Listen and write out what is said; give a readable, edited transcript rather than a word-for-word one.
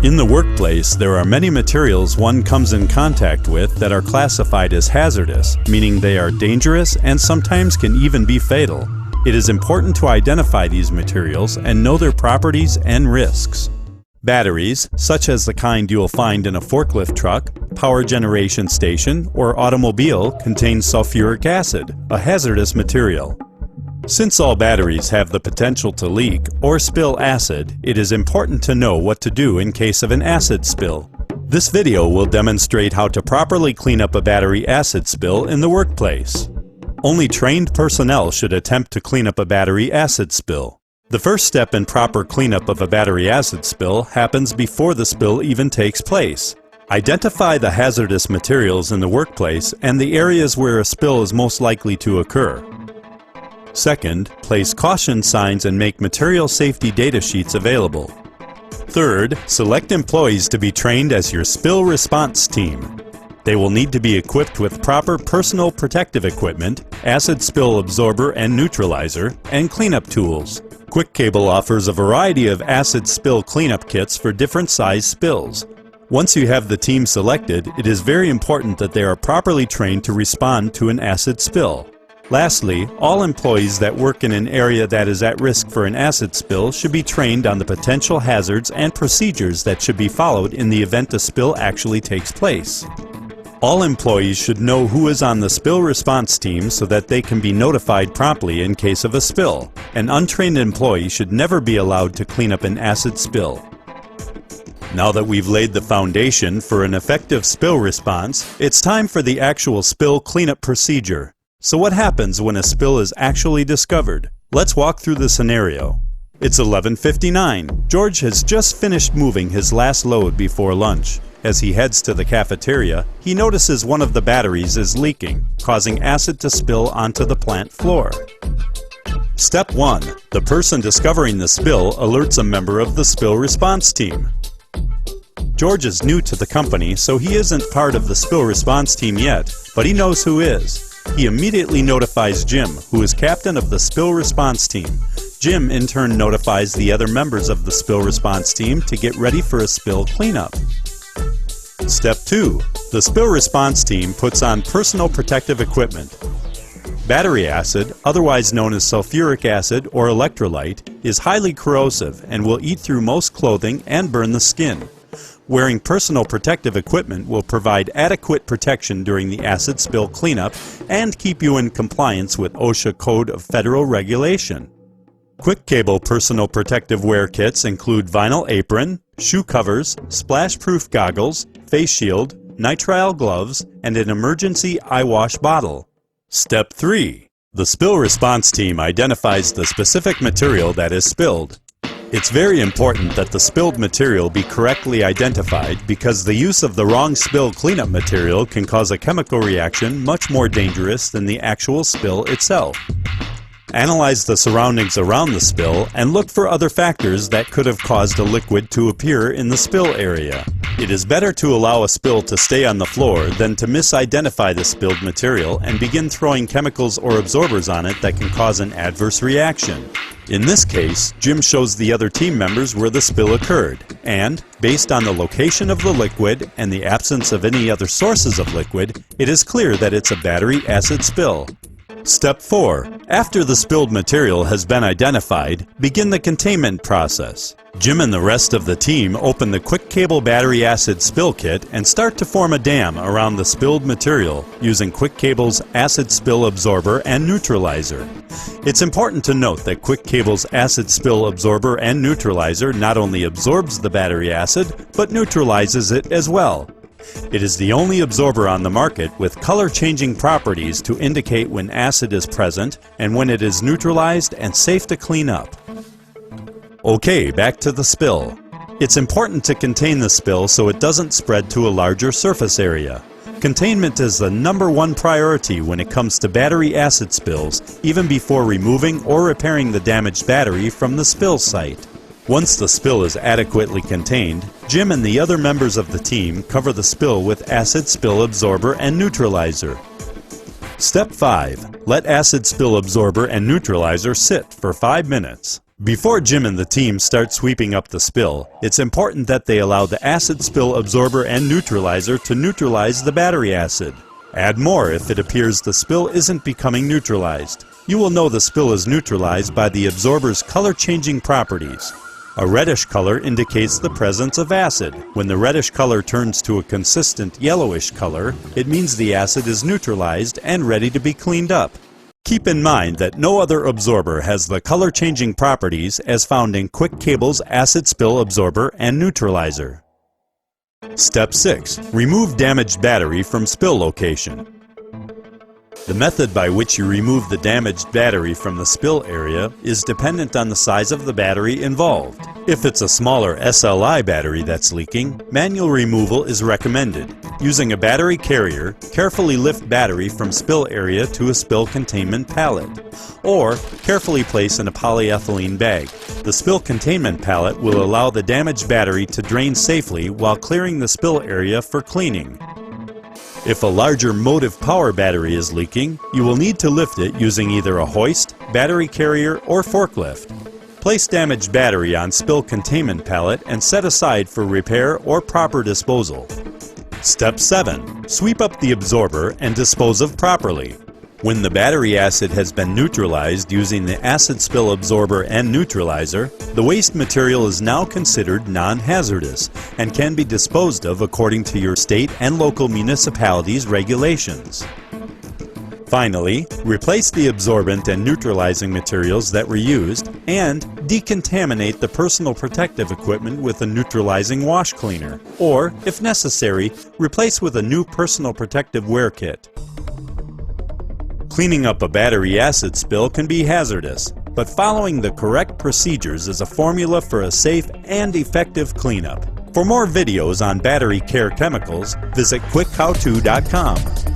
In the workplace, there are many materials one comes in contact with that are classified as hazardous, meaning they are dangerous and sometimes can even be fatal. It is important to identify these materials and know their properties and risks. Batteries, such as the kind you'll find in a forklift truck, power generation station, or automobile, contain sulfuric acid, a hazardous material. Since all batteries have the potential to leak or spill acid, it is important to know what to do in case of an acid spill. This video will demonstrate how to properly clean up a battery acid spill in the workplace. Only trained personnel should attempt to clean up a battery acid spill. The first step in proper cleanup of a battery acid spill happens before the spill even takes place. Identify the hazardous materials in the workplace and the areas where a spill is most likely to occur. Second, place caution signs and make material safety data sheets available. Third, select employees to be trained as your spill response team. They will need to be equipped with proper personal protective equipment, acid spill absorber and neutralizer, and cleanup tools. Quick Cable offers a variety of acid spill cleanup kits for different size spills. Once you have the team selected, it is very important that they are properly trained to respond to an acid spill. Lastly, all employees that work in an area that is at risk for an acid spill should be trained on the potential hazards and procedures that should be followed in the event a spill actually takes place. All employees should know who is on the spill response team so that they can be notified promptly in case of a spill. An untrained employee should never be allowed to clean up an acid spill. Now that we've laid the foundation for an effective spill response, it's time for the actual spill cleanup procedure. So what happens when a spill is actually discovered? Let's walk through the scenario. It's 11:59. George has just finished moving his last load before lunch. As he heads to the cafeteria, he notices one of the batteries is leaking, causing acid to spill onto the plant floor. Step 1. The person discovering the spill alerts a member of the spill response team. George is new to the company, so he isn't part of the spill response team yet, but he knows who is. He immediately notifies Jim, who is captain of the spill response team. Jim in turn notifies the other members of the spill response team to get ready for a spill cleanup. Step 2. The spill response team puts on personal protective equipment. Battery acid, otherwise known as sulfuric acid or electrolyte, is highly corrosive and will eat through most clothing and burn the skin. Wearing personal protective equipment will provide adequate protection during the acid spill cleanup and keep you in compliance with OSHA Code of Federal Regulation. Quick Cable personal protective wear kits include vinyl apron, shoe covers, splash-proof goggles, face shield, nitrile gloves, and an emergency eye wash bottle. Step 3. The spill response team identifies the specific material that is spilled. It's very important that the spilled material be correctly identified because the use of the wrong spill cleanup material can cause a chemical reaction much more dangerous than the actual spill itself. Analyze the surroundings around the spill and look for other factors that could have caused a liquid to appear in the spill area. It is better to allow a spill to stay on the floor than to misidentify the spilled material and begin throwing chemicals or absorbers on it that can cause an adverse reaction. In this case, Jim shows the other team members where the spill occurred, and, based on the location of the liquid and the absence of any other sources of liquid, it is clear that it's a battery acid spill. Step 4. After the spilled material has been identified, begin the containment process. Jim and the rest of the team open the Quick Cable battery acid spill kit and start to form a dam around the spilled material using Quick Cable's acid spill absorber and neutralizer. It's important to note that Quick Cable's acid spill absorber and neutralizer not only absorbs the battery acid, but neutralizes it as well. It is the only absorber on the market with color-changing properties to indicate when acid is present and when it is neutralized and safe to clean up. Okay, back to the spill. It's important to contain the spill so it doesn't spread to a larger surface area. Containment is the #1 priority when it comes to battery acid spills, even before removing or repairing the damaged battery from the spill site. Once the spill is adequately contained, Jim and the other members of the team cover the spill with acid spill absorber and neutralizer. Step 5. Let acid spill absorber and neutralizer sit for 5 minutes. Before Jim and the team start sweeping up the spill, it's important that they allow the acid spill absorber and neutralizer to neutralize the battery acid. Add more if it appears the spill isn't becoming neutralized. You will know the spill is neutralized by the absorber's color-changing properties. A reddish color indicates the presence of acid. When the reddish color turns to a consistent yellowish color, it means the acid is neutralized and ready to be cleaned up. Keep in mind that no other absorber has the color-changing properties as found in Quick Cable's acid spill absorber and neutralizer. Step 6. Remove damaged battery from spill location. The method by which you remove the damaged battery from the spill area is dependent on the size of the battery involved. If it's a smaller SLI battery that's leaking, manual removal is recommended. Using a battery carrier, carefully lift battery from spill area to a spill containment pallet, or carefully place in a polyethylene bag. The spill containment pallet will allow the damaged battery to drain safely while clearing the spill area for cleaning. If a larger motive power battery is leaking, you will need to lift it using either a hoist, battery carrier, or forklift. Place damaged battery on spill containment pallet and set aside for repair or proper disposal. Step 7. Sweep up the absorber and dispose of properly. When the battery acid has been neutralized using the acid spill absorber and neutralizer, the waste material is now considered non-hazardous and can be disposed of according to your state and local municipalities' regulations. Finally, replace the absorbent and neutralizing materials that were used and decontaminate the personal protective equipment with a neutralizing wash cleaner, or, if necessary, replace with a new personal protective wear kit. Cleaning up a battery acid spill can be hazardous, but following the correct procedures is a formula for a safe and effective cleanup. For more videos on battery care chemicals, visit quickhowto.com.